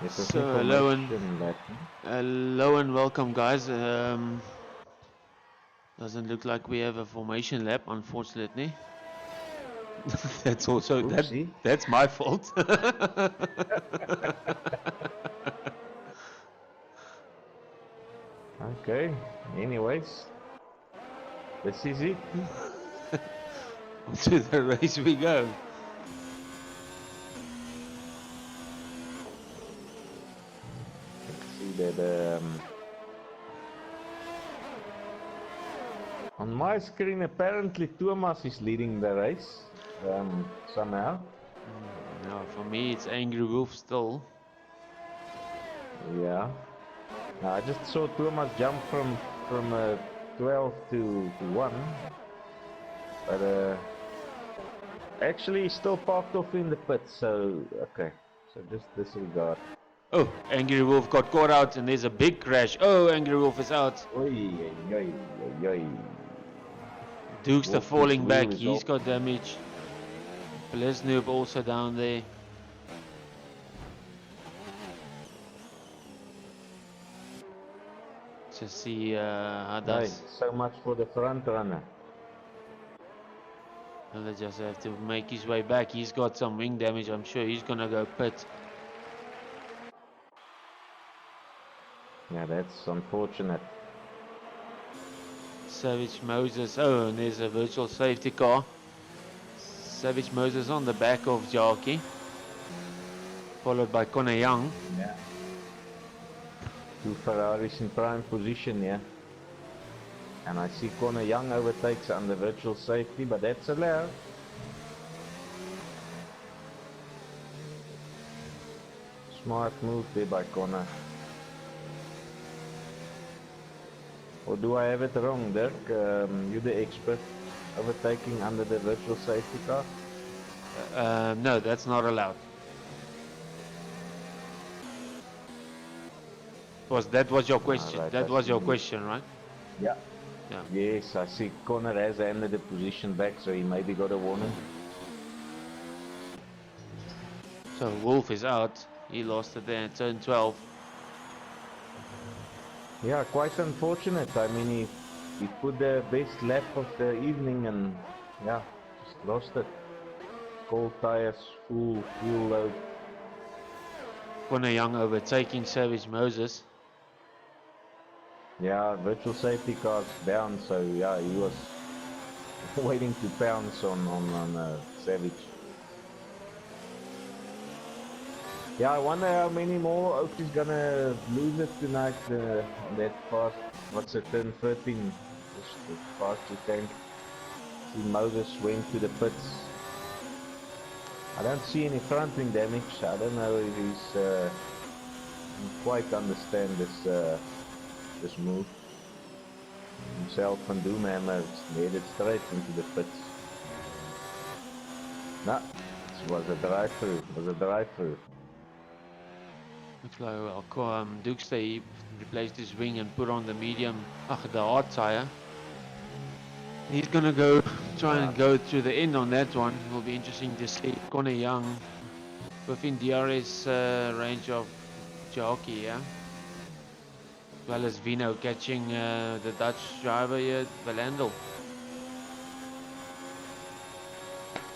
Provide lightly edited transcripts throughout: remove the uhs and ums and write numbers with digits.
It was So hello information that and welcome, guys. Doesn't look like we have a formation lap, unfortunately. That's also oopsie. that's my fault. Okay. Anyways, this is it. To the race we go. Let's see that on my screen apparently Thomas is leading the race. Somehow. No, for me it's Angry Wolf still. Yeah. Now, I just saw Thomas jump from 12 to 1. But actually he's still parked off in the pit, so okay. So just disregard. Oh, Angry Wolf got caught out and there's a big crash. Oh, Angry Wolf is out. Oi, oi, oi, oi, oi. Dukester Wolfie's falling wheel back, is he's off. got damage. Blizznoob also down there. To see how Hey, that's. so much for the front runner. And they just have to make his way back. He's got some wing damage. I'm sure he's gonna go pit. Yeah, that's unfortunate. Savage Moses. Oh, and there's a virtual safety car. Savage Moses on the back of Jackie. Followed by Connor Young. Yeah. Two Ferraris in prime position, yeah. And I see Connor Young overtakes under virtual safety, but that's allowed. Smart move there by Connor. Or do I have it wrong, Dirk? You're the expert. Overtaking under the virtual safety car? No, that's not allowed. That was your question? Right, That was your question, right? Yeah. Yeah. Yes, I see Connor has handed the position back, so he maybe got a warning. So Wolf is out. He lost it there at turn 12. Yeah, quite unfortunate. I mean, he put the best lap of the evening and, yeah, just lost it. Cold tires, full load. Connor Young overtaking Savage Moses. Yeah, virtual safety cars down, so yeah, he was waiting to pounce on Savage. Yeah, I wonder how many more Oaks is gonna lose it tonight on that fast. What's it, turn 13? Just the fast you can. See Moses went to the pits. I don't see any front wing damage. I don't know if he's didn't quite understand this move. Himself and Doomhammer headed straight into the pits. Nah, it was a drive-through. It was a drive-through. Looks like Dukester he replaced his wing and put on the medium, the hard tire. He's gonna go try and go to the end on that one. It will be interesting to see Connor Young within DRS range of Jockey, yeah. As well as Vino catching the Dutch driver here, Valandel.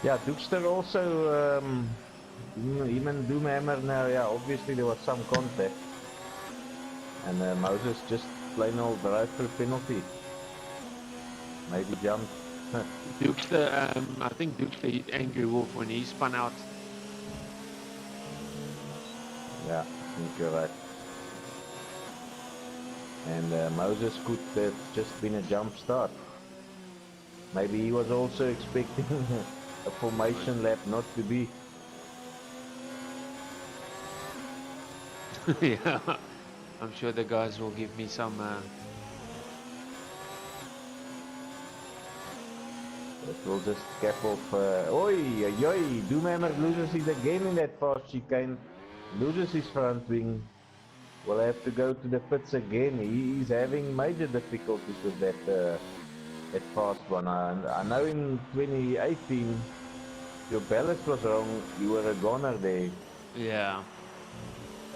Yeah, Dukester also, him and Doomhammer now, yeah, obviously there was some contact. And Moses just plain old drive-through penalty. Maybe jumped. Dukester, I think Dukester hit Angry Wolf when he spun out. Yeah, I think you're right. And Moses could have just been a jump start. Maybe he was also expecting a formation lap not to be. Yeah, I'm sure the guys will give me some. It will just cap off. Oi, Doomhammer loses it again in that fast chicane. Loses his front wing. Will have to go to the pits again. He's having major difficulties with that fast one. I know in 2018 your ballast was wrong. You were a goner there. Yeah.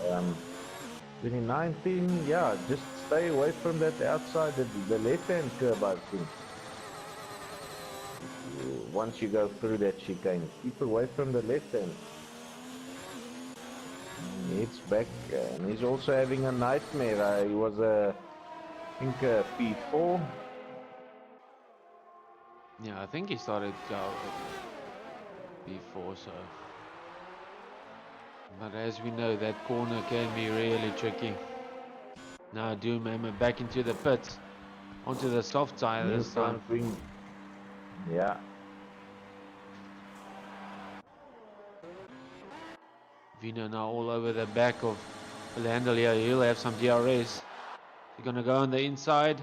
Um, 2019, yeah, just stay away from that outside, the left-hand curb, I think. Once you go through that chicane, keep away from the left-hand. It's back, and he's also having a nightmare. He was I think P4. Yeah, I think he started go before, so. But as we know, that corner can be really tricky. Now Doom Hammer back into the pits, onto the soft tire New this time. front wing. Yeah. Vino now all over the back of Lando here. He'll have some DRS. He's gonna go on the inside.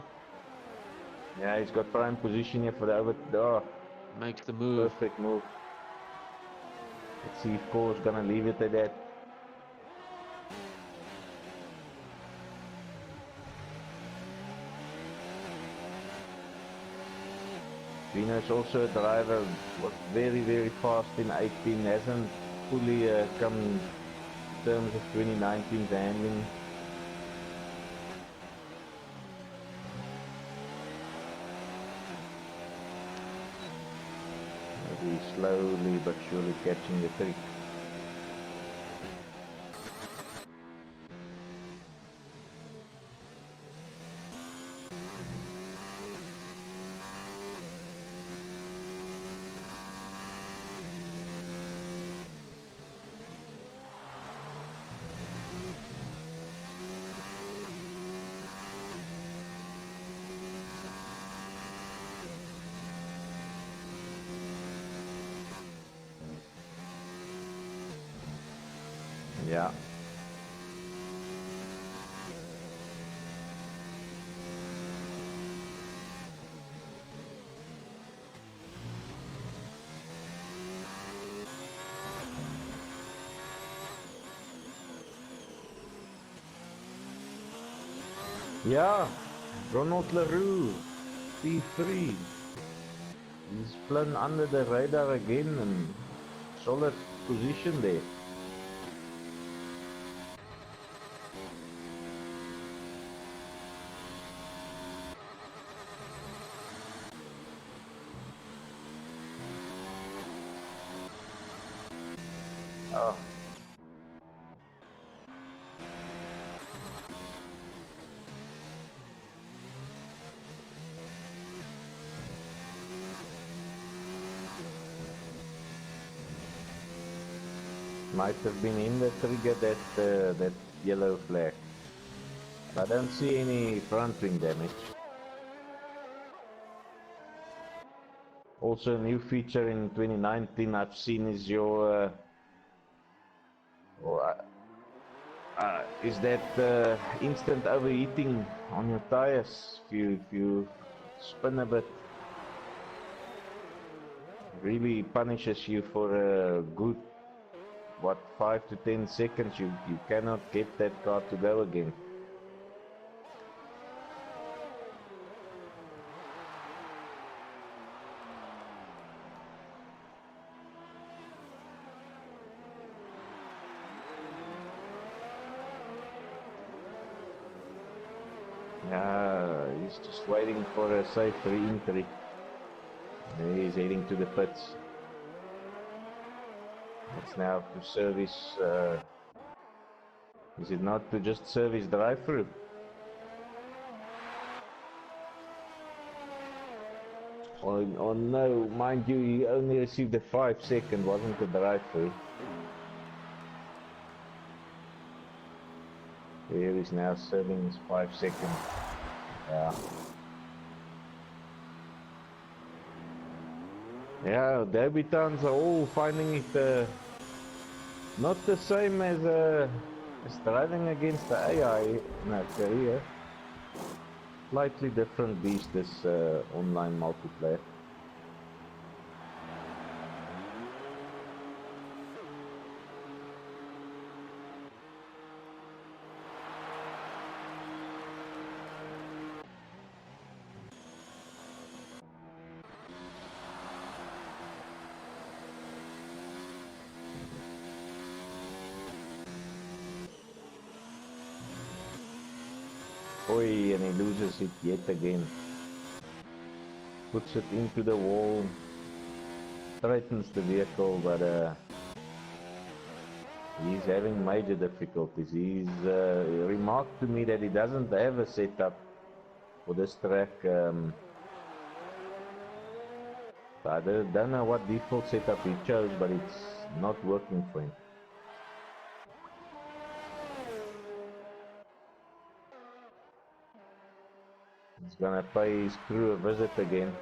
Yeah, he's got prime position here for the over. Oh, Makes the move. perfect move. Let's see if Cole's gonna leave it at that. Vino's also a driver, was very, very fast in 18, hasn't fully come in terms of 2019's handling. Maybe slowly but surely catching the trick. Yeah. Yeah, Ronald LaRue, P3. He's flown under the radar again and solid position there. Oh. Might have been him that triggered that yellow flag. I don't see any front wing damage. Also a new feature in 2019 I've seen is your is that instant overheating on your tires if you spin a bit. Really punishes you for a good, what, 5 to 10 seconds. You cannot get that car to go again. He's just waiting for a safe re-entry. He's heading to the pits. It's now to service. Is it not to just service drive-through? Oh no, mind you, he only received a 5-second, wasn't a drive-through. Here he's now serving his 5 seconds. Yeah. Yeah, debutants are all finding it not the same as driving against the AI in a career. Slightly different beast, this online multiplayer. Oi, and he loses it yet again. Puts it into the wall, threatens the vehicle, but he's having major difficulties. He's remarked to me that he doesn't have a setup for this track. I don't know what default setup he chose, but it's not working for him. He's gonna pay his crew a visit again.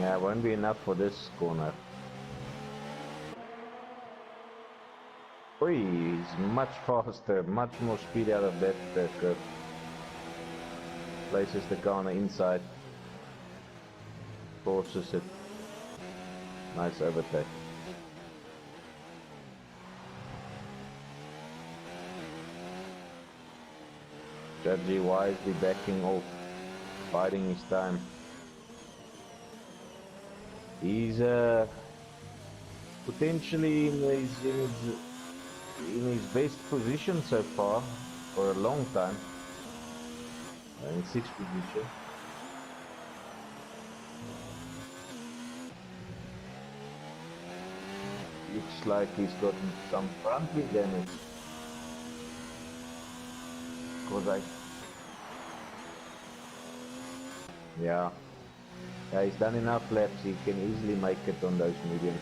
Yeah, it won't be enough for this corner. Oi, he's much faster, much more speed out of that curve. Places the car on the inside. Forces it. Nice overtake. Judgy wisely backing off, biding his time. He's potentially in his best position so far for a long time. In 6th position. Looks like he's got some front wheel damage. Yeah, he's done enough laps. He can easily make it on those mediums.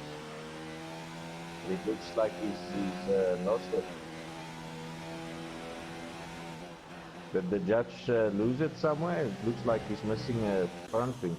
It looks like he's lost it. Did the judge lose it somewhere? It looks like he's missing a front wing.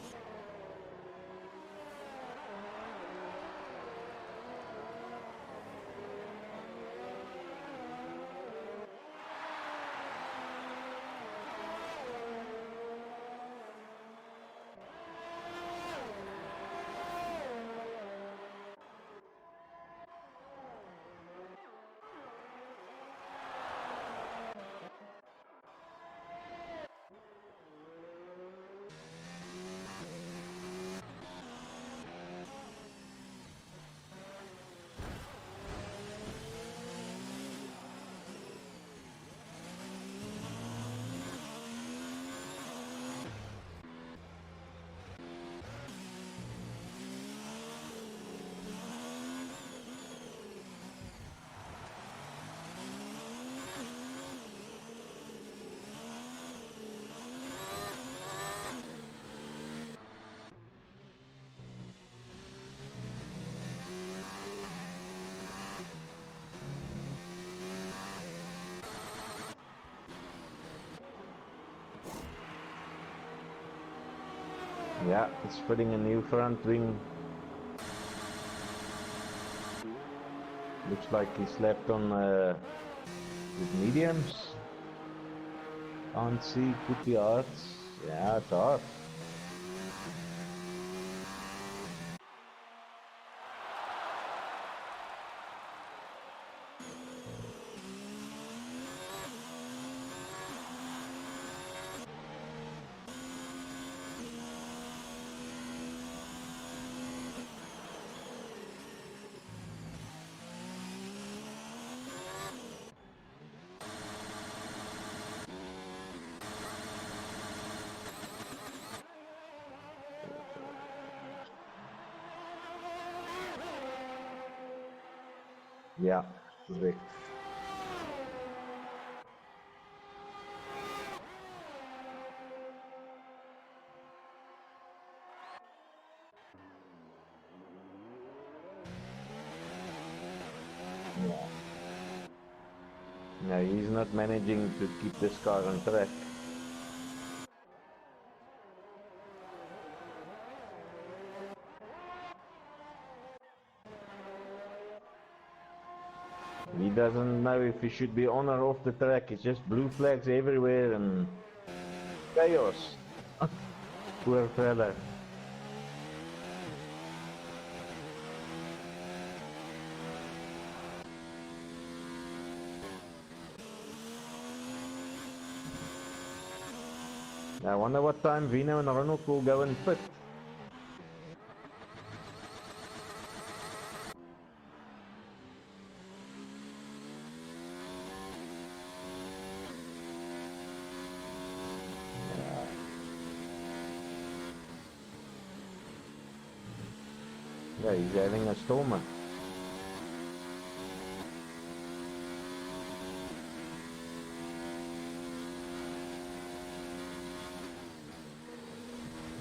Yeah, it's putting a new front wing. Looks like he slapped on his mediums. Can't see, put the arts. Yeah, it's hard. Yeah, correct. Yeah. No, he's not managing to keep this car on track. He doesn't know if he should be on or off the track. It's just blue flags everywhere and chaos. Poor fella. I wonder what time Vino and Ronald will go and pit. Yeah, he's having a stormer.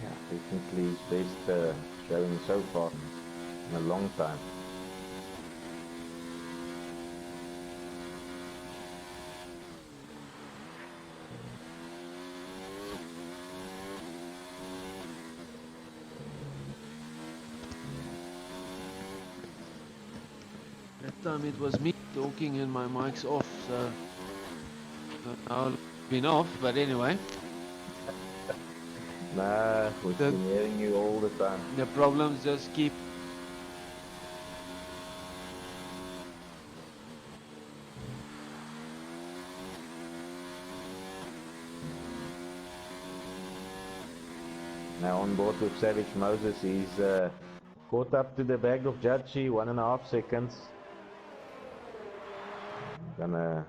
Yeah, technically his best showing so far in a long time. That time it was me talking and my mic's off, so now it's been off, but anyway. Nah, we've been hearing you all the time. The problems just keep. Now on board with Savage Moses, he's caught up to the bag of Judgy, 1.5 seconds. Gonna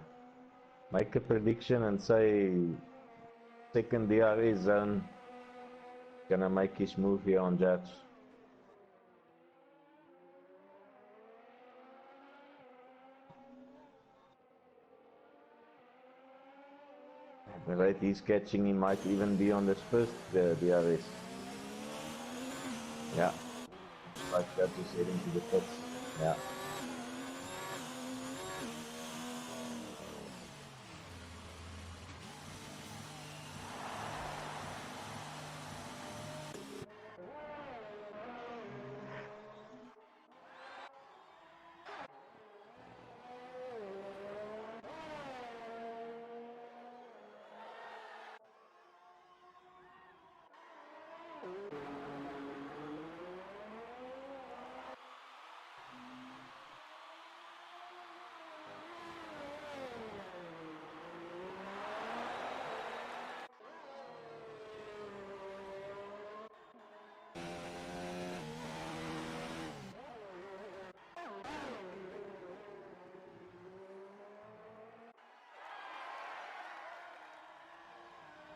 make a prediction and say second DRS zone. Gonna make his move here on Judge. The rate he's catching, he might even be on this first DRS. Yeah, like that is heading to the pits. Yeah.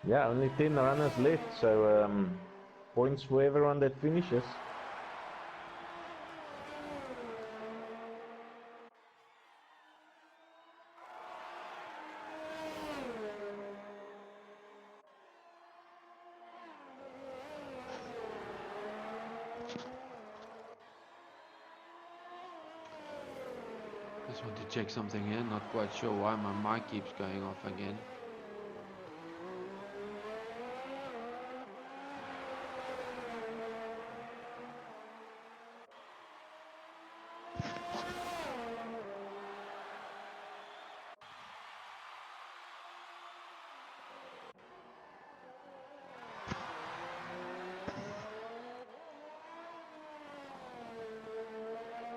Yeah, only 10 runners left, so points for everyone that finishes. Just want to check something here, not quite sure why my mic keeps going off again.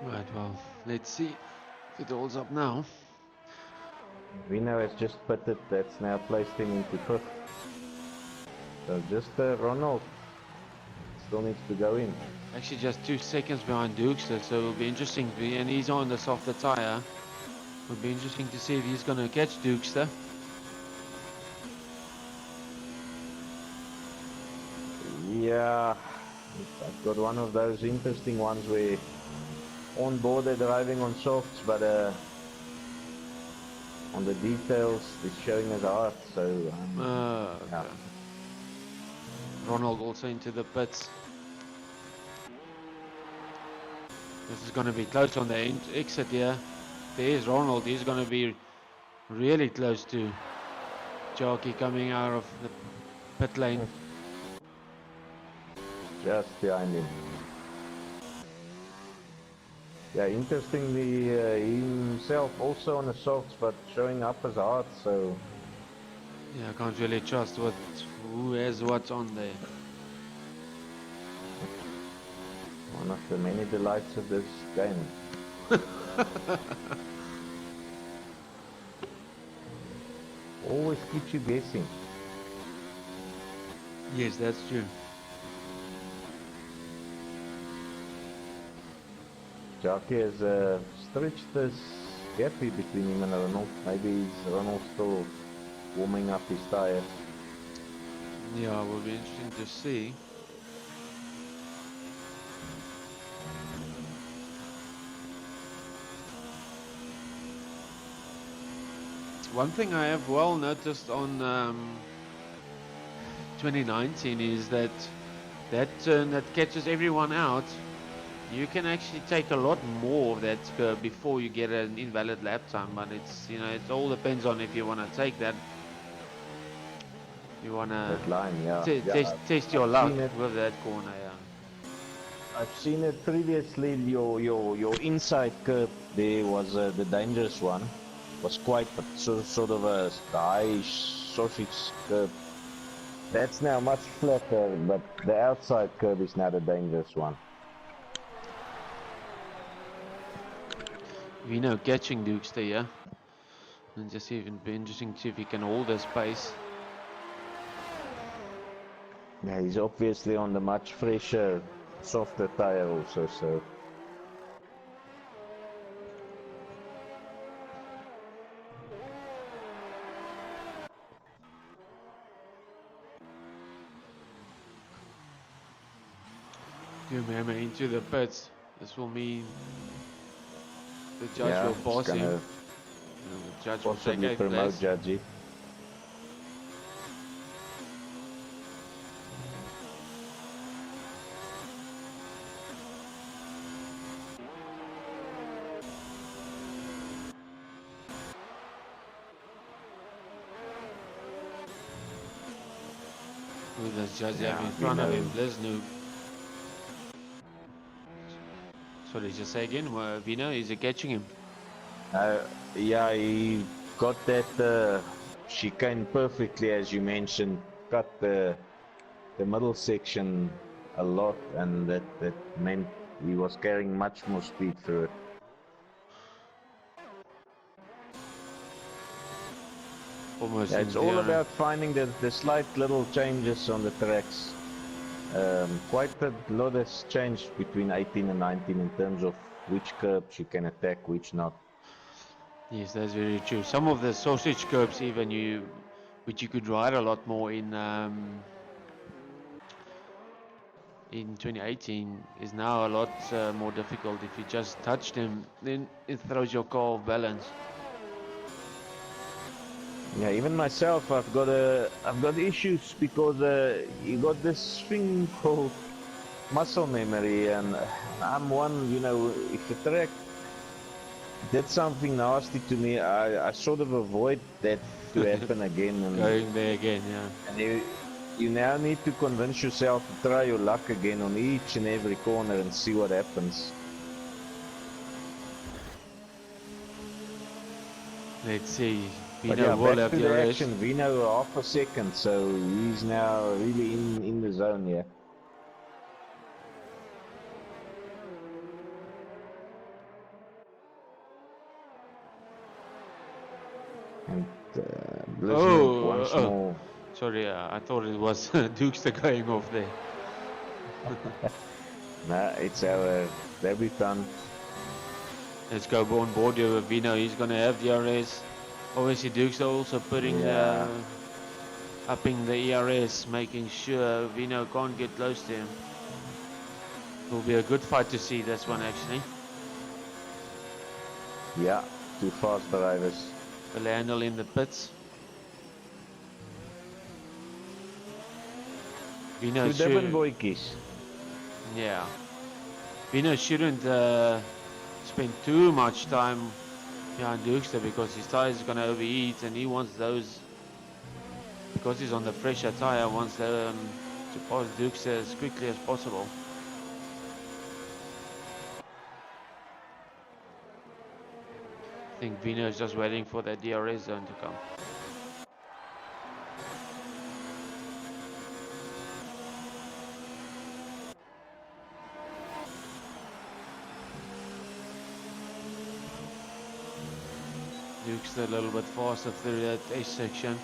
Right, well, let's see if it holds up now. Vino has just pitted, that's now placed him into fifth. So just Ronald still needs to go in. Actually just 2 seconds behind Dukester, so it'll be interesting, and he's on the softer tyre. It'll be interesting to see if he's going to catch Dukester. Yeah, I've got one of those interesting ones where on board they're driving on softs, but on the details it's showing as hard, so Okay. yeah. Ronald also into the pits. This is going to be close on the exit here. There's Ronald, he's going to be really close to Jockey coming out of the pit lane. Just behind him. Yeah, interestingly, himself also on the softs, but showing up as hard, so... Yeah, I can't really trust who has what's on there. One of the many delights of this game. Always keeps you guessing. Yes, that's true. Jackie has stretched this gap between him and Ronald. Maybe Ronald still warming up his tires. Yeah, it will be interesting to see. One thing I have well noticed on 2019 is that turn that catches everyone out, you can actually take a lot more of that curve before you get an invalid lap time. But it's, you know, it all depends on if you want to take that. You want to That line, yeah. test your I've luck seen it. with that corner. Yeah. I've seen it previously. Your inside curve there was the dangerous one. Was quite sort of a high sausage curve. That's now much flatter, but the outside curve is now the dangerous one. Vino catching Dukes there, yeah. And just see if it'd be interesting to see if he can hold his pace. Yeah, he's obviously on the much fresher, softer tire also, so. Remember into the pits. This will mean the judge Yeah, will it's pass him. gonna And the judge will take possibly 8th promote place. Judgy. Who does Judge Yeah, have in front of Vino. him? Bliznu. Sorry, just say again. Vino, is he catching him? Yeah, he got that chicane perfectly, as you mentioned. Cut the middle section a lot, and that meant he was carrying much more speed through it. Almost Yeah, in it's all there. about finding the slight little changes on the tracks. Quite a lot has changed between 18 and 19 in terms of which curbs you can attack, which not. Yes, that's very true. Some of the sausage curbs, even which you could ride a lot more in 2018, is now a lot more difficult. If you just touch them, then it throws your car off balance. Yeah, even myself, I've got issues because you got this thing called muscle memory, and I'm one, you know, if the track did something nasty to me, I sort of avoid that to happen again. Going there again, yeah. And you now need to convince yourself to try your luck again on each and every corner and see what happens. Let's see. But Vino yeah, will back have to the the arrest. action. Vino half a second, so he's now really in the zone here. And Blizno once more. Sorry, I thought it was Dukester going off there. Nah, it's our debutant. Let's go on board here with Vino. He's going to have the ERS. Obviously, Dukester also putting upping the ERS, making sure Vino can't get close to him. Will be a good fight to see this one, actually. Yeah, two fast drivers. Will handle in the pits. Vino Two Devon boykies. Yeah. Vino shouldn't spend too much time behind Dukester because his tire is going to overheat, and he wants those, because he's on the fresher tire, wants them to pass Dukester as quickly as possible. I think Vino is just waiting for that DRS zone to come. Duke's a little bit faster through that S section.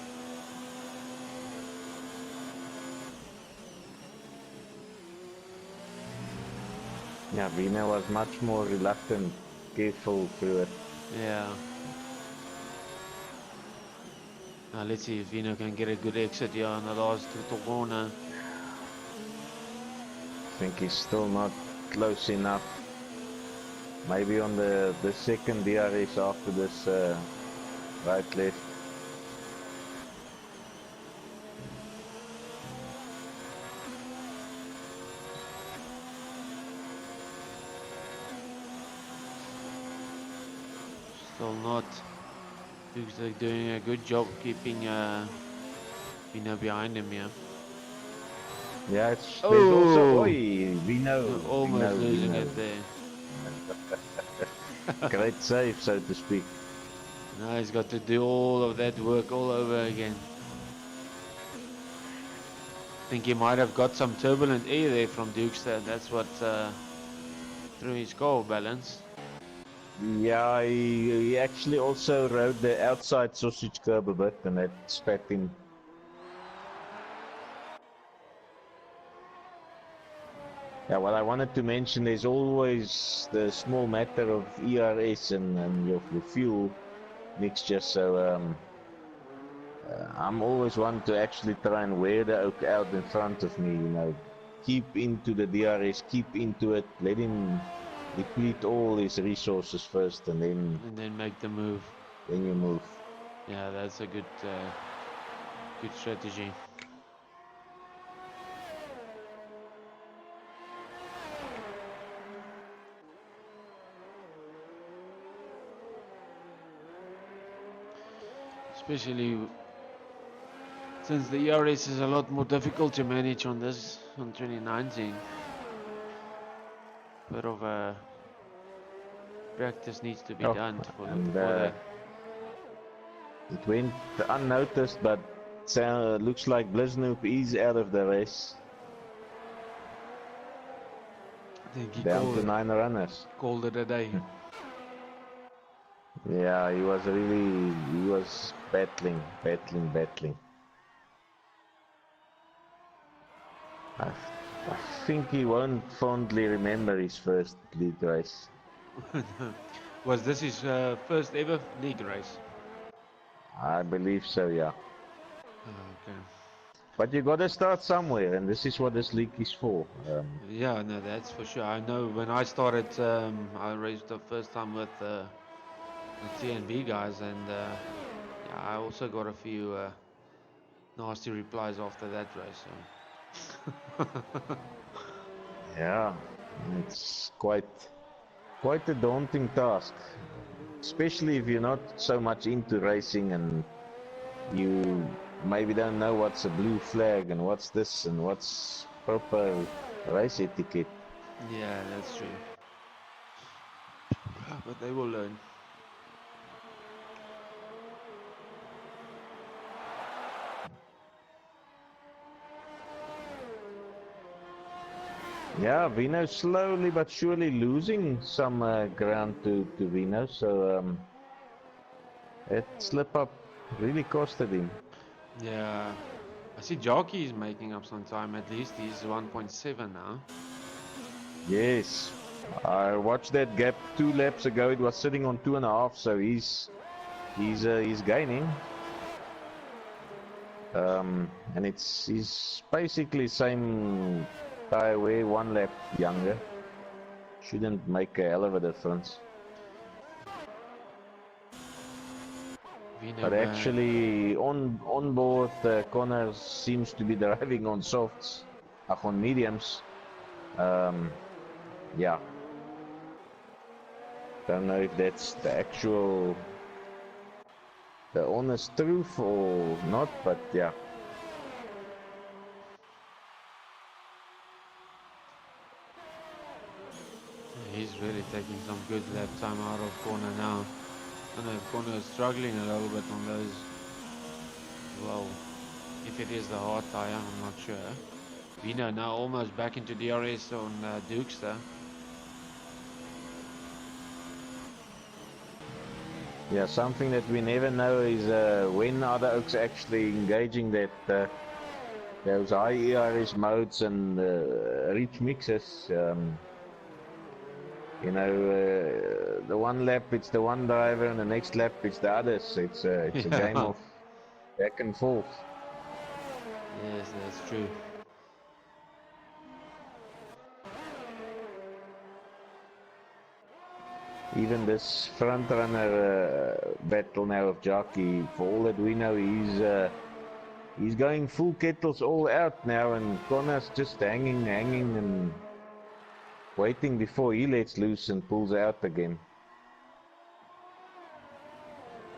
Yeah, Vina was much more reluctant, careful through it. Yeah. Now let's see if Vino can get a good exit here on the last little corner. I think he's still not close enough. Maybe on the second DRS after this right left. Still not. Duke's doing a good job keeping Vino behind him here. Yeah, there's also Vino. Almost losing it there. Great save, so to speak. Now he's got to do all of that work all over again. I think he might have got some turbulent air there from Dukester. That's what threw his car balance. Yeah, he actually also rode the outside sausage curb a bit, and that spat him. Yeah, what I wanted to mention is always the small matter of ERS and your fuel mixture. So I'm always one to actually try and wear the oak out in front of me. You know, keep into the DRS, keep into it, let him deplete all his resources first, and then make the move. Then you move. Yeah, that's a good strategy. Especially since the ERS is a lot more difficult to manage on 2019. Bit of a practice needs to be done for that. It went unnoticed, but looks like Blizznoop is out of the race. I think he down to 9 runners. Called it a day. Yeah, he was battling. I think he won't fondly remember his first league race. Was this his first ever league race? I believe so, yeah. Okay. But you gotta start somewhere, and this is what this league is for. Yeah, no, that's for sure. I know when I started, I raced the first time with the TNB guys, and yeah, I also got a few nasty replies after that race. So. Yeah, it's quite a daunting task, especially if you're not so much into racing and you maybe don't know what's a blue flag and what's this and what's proper race etiquette. Yeah, that's true. But they will learn. Yeah, Vino slowly but surely losing some ground to Vino, so that slip up really costed him. Yeah, I see Jockey is making up some time. At least he's 1.7 now. Yes, I watched that gap 2 laps ago. It was sitting on 2.5, so he's gaining. And he's basically same tire wear, 1 lap younger. Shouldn't make a hell of a difference. But actually, on board, Connor seems to be driving on softs, on mediums. Yeah. Don't know if that's the honest truth or not, but yeah. He's really taking some good lap time out of corner now. I know corner is struggling a little bit on those. Well, if it is the hard tire, I'm not sure. Vino now almost back into DRS on Dukester. Yeah, something that we never know is when are the Oaks actually engaging those high ERS modes and rich mixes. The one lap it's the one driver and the next lap it's the others. It's a game Yeah. of back and forth. Yes, that's true. Even this front runner battle now of Jockey, for all that we know, he's going full kettles all out now, and Connor's just hanging, and waiting before he lets loose and pulls out again.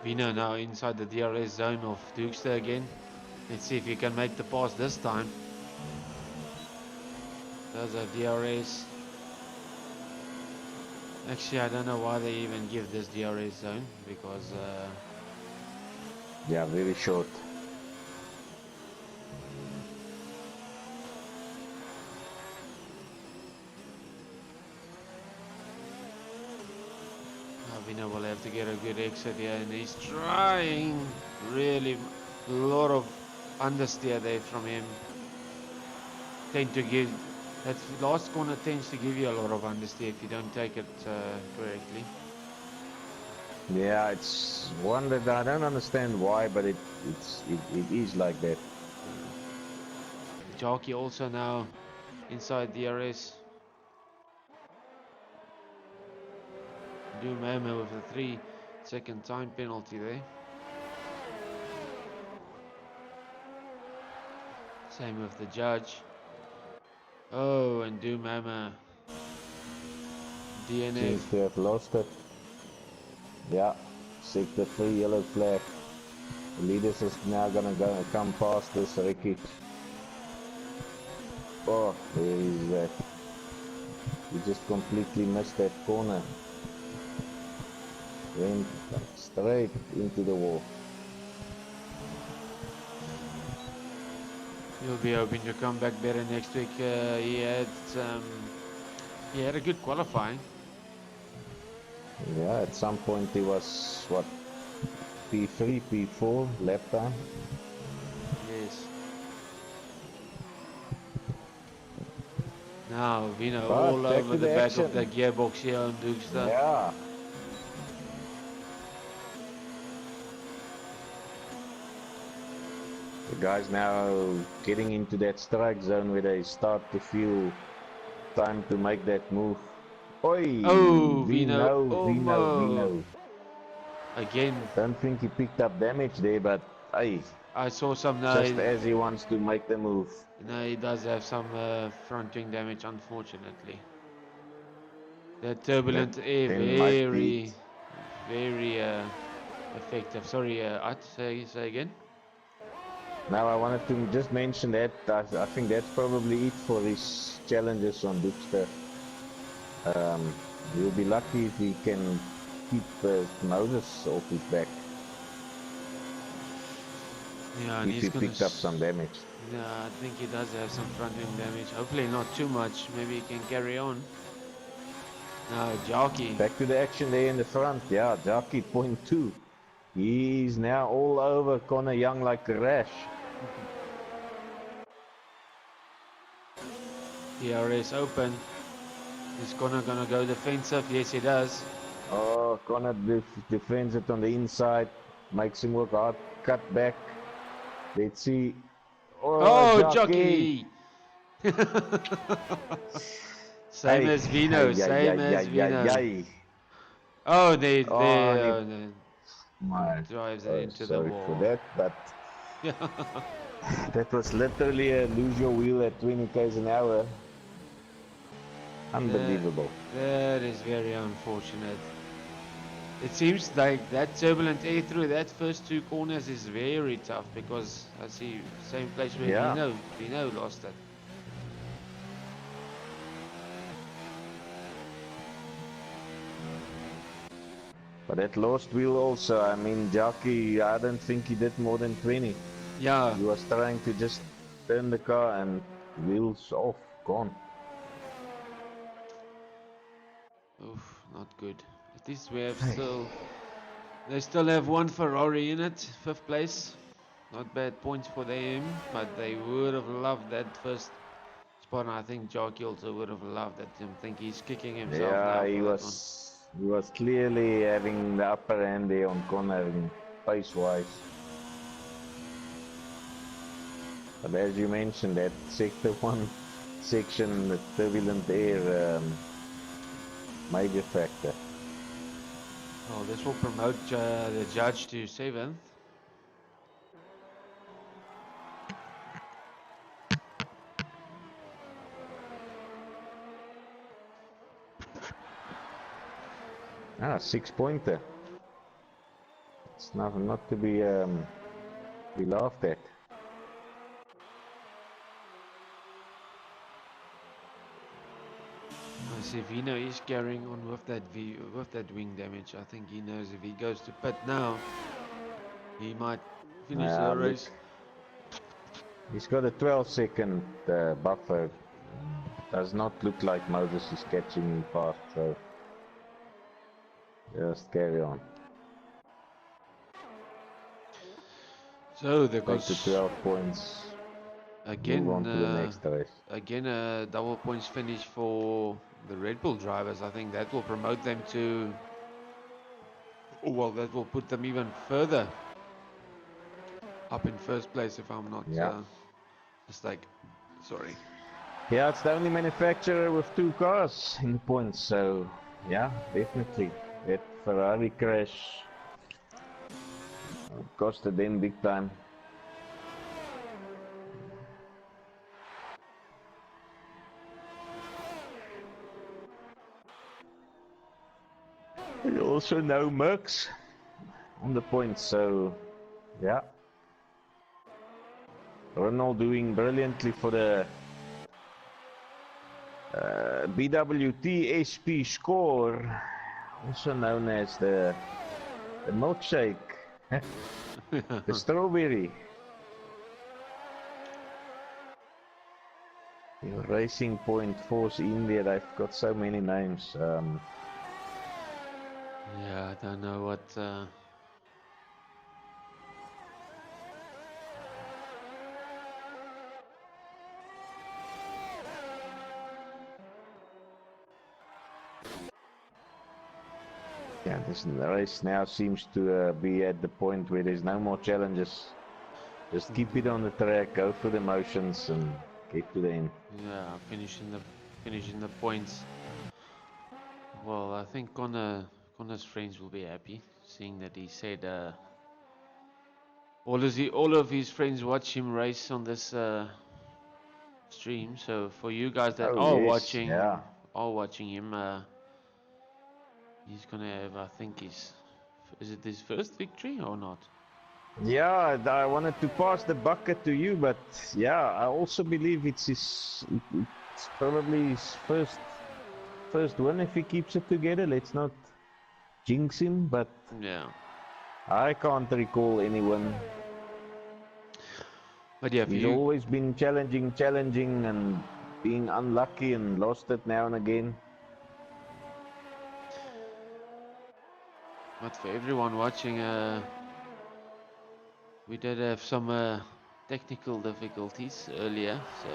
Vino now inside the DRS zone of Dukester again. Let's see if he can make the pass this time. Does have DRS. Actually, I don't know why they even give this DRS zone, because Yeah, very short. Vino will have to get a good exit here, and he's trying really a lot of understeer there from him. Tend to give that last corner tends to give you a lot of understeer if you don't take it correctly. Yeah, it's one that I don't understand why, but it is like that. Jockey also now inside DRS. Dumame with a 3-second time penalty there. Same with the judge. Oh, and Dumame DNF. Seems to have lost it. Yeah, sector 3 yellow flag. The leaders is now gonna come past this wreckage. Oh, there is that. He just completely missed that corner. Went straight into the wall. He'll be hoping to come back better next week. He had a good qualifying. Yeah, at some point he was, what, P3, P4 lap time? Yes. Now Vino But all back over to the the back action. of the gearbox here on Dukester. Yeah. The guys now getting into that strike zone where they start to feel time to make that move. Oi! Oh, Vino Vino. again. Don't think he picked up damage there, but hey, I saw some now. just as he wants to make the move. No, he does have some front wing damage, unfortunately. The turbulent air, Then might be very effective. Sorry, I'd say again. Now I wanted to just mention that I think that's probably it for his challenges on Dukester. He'll be lucky if he can keep Moses off his back. Yeah, and if he picked up some damage. Yeah, I think he does have some front wing damage. Hopefully not too much. Maybe he can carry on. Now, Jockey. Back to the action there in the front. Yeah, Jockey, point 2. He's now all over Connor Young like a rash. DRS open. Is Connor gonna go defensive? Yes, he does. Oh, Connor defends it on the inside. Makes him work hard. Cut back. Let's see. Oh, Jockey! Same as Vino. Same as Vino. Oh, they drives it into the wall. Sorry for that, but that was literally a lose your wheel at 20 k's an hour. Unbelievable. That is very unfortunate. It seems like that turbulent air through that first 2 corners is very tough, because I see same place where Vino lost it. But that lost wheel also, I mean, Jockey, I don't think he did more than 20. Yeah. He was trying to just turn the car and wheels off, gone. Oof, not good. At least we have still They still have one Ferrari in it, 5th place. Not bad points for them, but they would have loved that first spot. I think Jockey also would have loved it. I think he's kicking himself Yeah, now he for that one. was clearly having the upper hand there on Connor in pace-wise. But as you mentioned, that sector 1 section, the turbulent air, major factor. Well, this will promote the judge to 7th. Ah, 6-pointer. It's not to be laughed at. I see Vino is carrying on with that wing damage. I think he knows if he goes to pit now, he might finish the Look, race. he's got a 12-second buffer. Does not look like Moses is catching him fast, so just carry on. So there Take the goes 12 points. again. Move on to the next race. Again, a double points finish for the Red Bull drivers. I think that will promote them to. Well, that will put them even further up in first place, if I'm not mistaken. Sorry. Yeah, it's the only manufacturer with 2 cars in points, so yeah, definitely. That Ferrari crash costed them big time. And also no Mercs on the points, so yeah. Ronald doing brilliantly for the BWT SP score, also known as the milkshake, the strawberry. Your Racing Point, Force India, they've got so many names. Yeah, I don't know what. Yeah, this race now seems to be at the point where there's no more challenges. Just keep it on the track, go through the motions, and get to the end. Yeah, finishing the points. Well, I think Connor's friends will be happy, seeing that he said all of his friends watch him race on this stream. So for you guys that Oh yes, are watching him, he's gonna have, I think, is it his first victory or not? yeah. I wanted to pass the bucket to you, but yeah, I also believe it's probably his first win if he keeps it together. Let's not jinx him, but Yeah. I can't recall anyone. But yeah, for He's you, always been challenging, and being unlucky and lost it now and again. but for everyone watching, we did have some technical difficulties earlier, so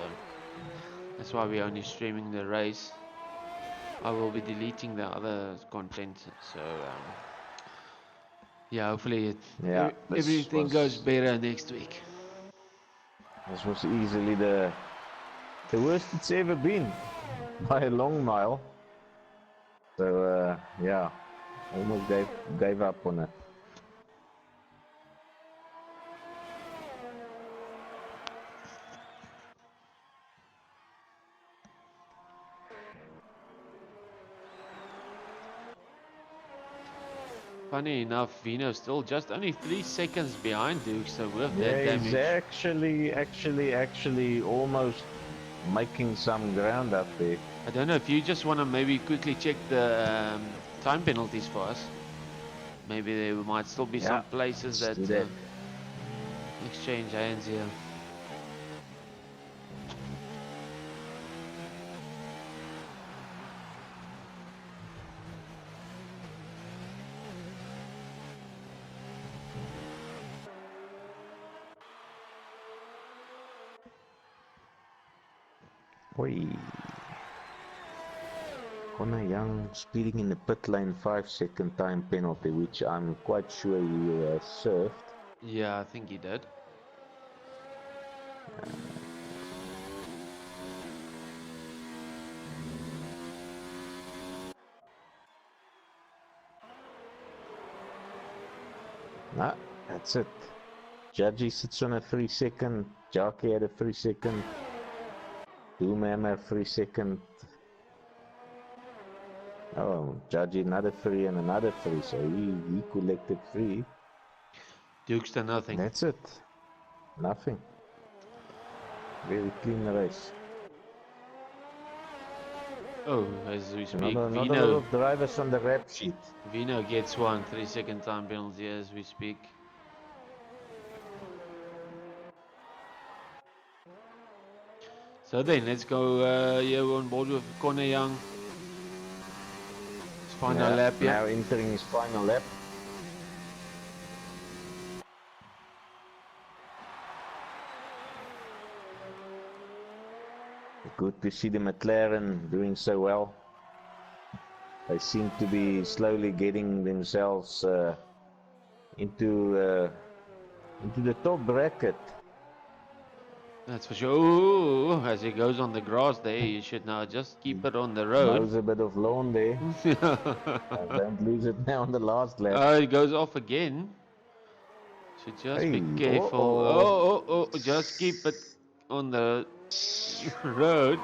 that's why we're only streaming the race. I will be deleting the other content, so yeah, hopefully Yeah, everything goes better next week. This was easily the worst it's ever been by a long mile. So yeah, almost gave up on it. Funny enough, Vino's still just only 3 seconds behind Duke, so with Yeah, that damage. He's actually almost making some ground up there. I don't know if you just want to maybe quickly check the time penalties for us. Maybe there might still be some places that exchange hands here. Oi. Connor Young speeding in the pit lane, 5-second time penalty, which I'm quite sure he served. Yeah, I think he did. Nah, that's it. Judgy sits on a 3-second. Jockey had a 3-second. Doomhammer 3-second. Oh, Judgy another 3 and another 3, so he collected 3. Dukes to nothing. That's it. Nothing. Very clean race. Oh, as we speak, Not a lot Vino of drivers on the rap sheet. gets one 3-second time penalty as we speak. So then, let's go here on board with Connor Young. His final lap, yeah. Now entering his final lap. Good to see the McLaren doing so well. They seem to be slowly getting themselves into the top bracket. That's for sure. Ooh, as he goes on the grass there, you should now just keep it on the road. Knows a bit of lawn there. Don't lose it now on the last lap. Oh, it goes off again. So just be careful. Oh, just keep it on the road.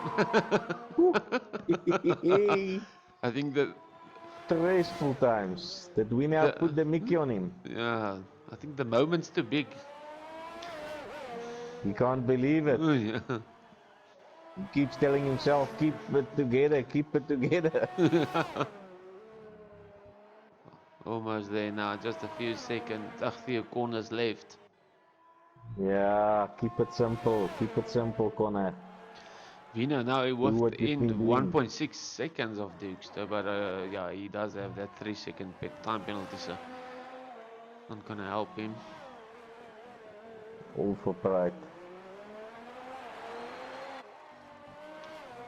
I think that Stressful times. Did we now put the Mickey on him? Yeah, I think the moment's too big. He can't believe it. Yeah. He keeps telling himself, keep it together, keep it together. Almost there now, just a few seconds, a few corners left. Yeah, keep it simple, Connor. Vino now what within you've been doing. 1.6 seconds of Dukes, but yeah, he does have that 3-second time penalty, so not gonna help him. All for pride.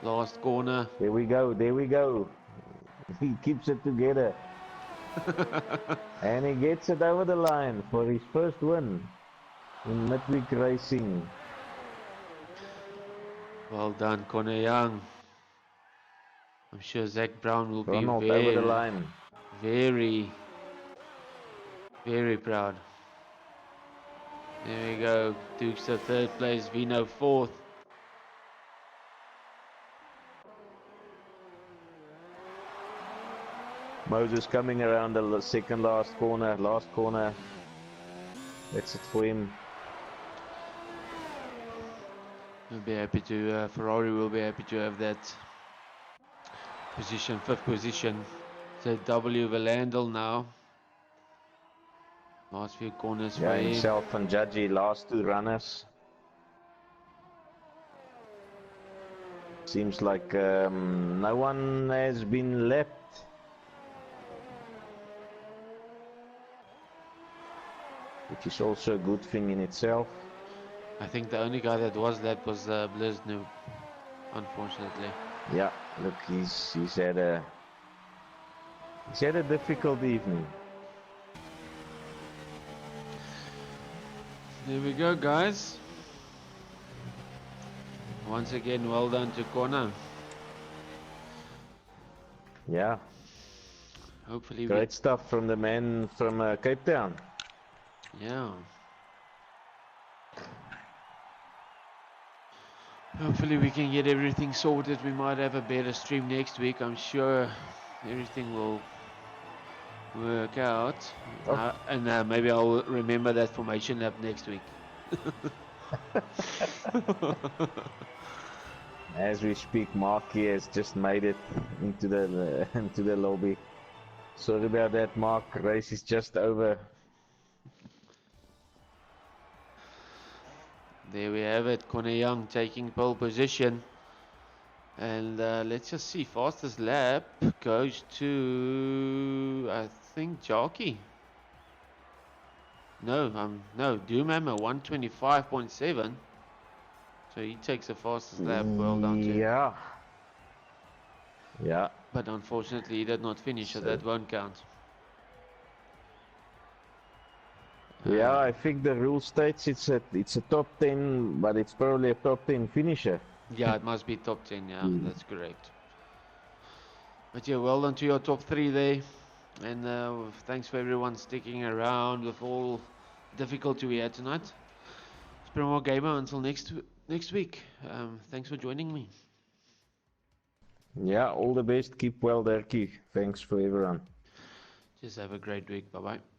Last corner. There we go. He keeps it together. And he gets it over the line for his first win in Midweek racing. Well done, Connor Young. I'm sure Zach Brown will Ronald be over the line. very, very proud. There we go. Dukes to third place, Vino fourth. Moses coming around the second last corner. That's it for him. We'll be happy to, Ferrari will be happy to have that position, fifth position. So W Villandel now. Last few corners for him. Himself and Judgy, last two runners. Seems like no one has been left. Which is also a good thing in itself. I think the only guy that was Blizz Noob, unfortunately. Yeah, look, he's had a difficult evening. There we go, guys. Once again, well done to Connor. Yeah. Hopefully Great stuff from the man from Cape Town. Yeah. Hopefully we can get everything sorted. We might have a better stream next week. I'm sure everything will work out. And maybe I'll remember that formation lap next week. As we speak, Marky has just made it into the lobby. Sorry about that, Mark. Race is just over. There we have it. Connor Young taking pole position. And let's just see. Fastest lap goes to, I think, Jockey. No, Doomhammer 125.7. So he takes the fastest lap, well done to him. Yeah. Yeah. But unfortunately he did not finish, so that won't count. Yeah, I think the rule states it's a top 10, but it's probably a top 10 finisher. Yeah, it must be top 10, yeah, that's correct. But yeah, well done to your top 3 there. And thanks for everyone sticking around with all difficulty we had tonight. It's been more gamer until next week. Thanks for joining me. Yeah, all the best. Keep well there, Keith. Thanks for everyone. Just have a great week. Bye bye.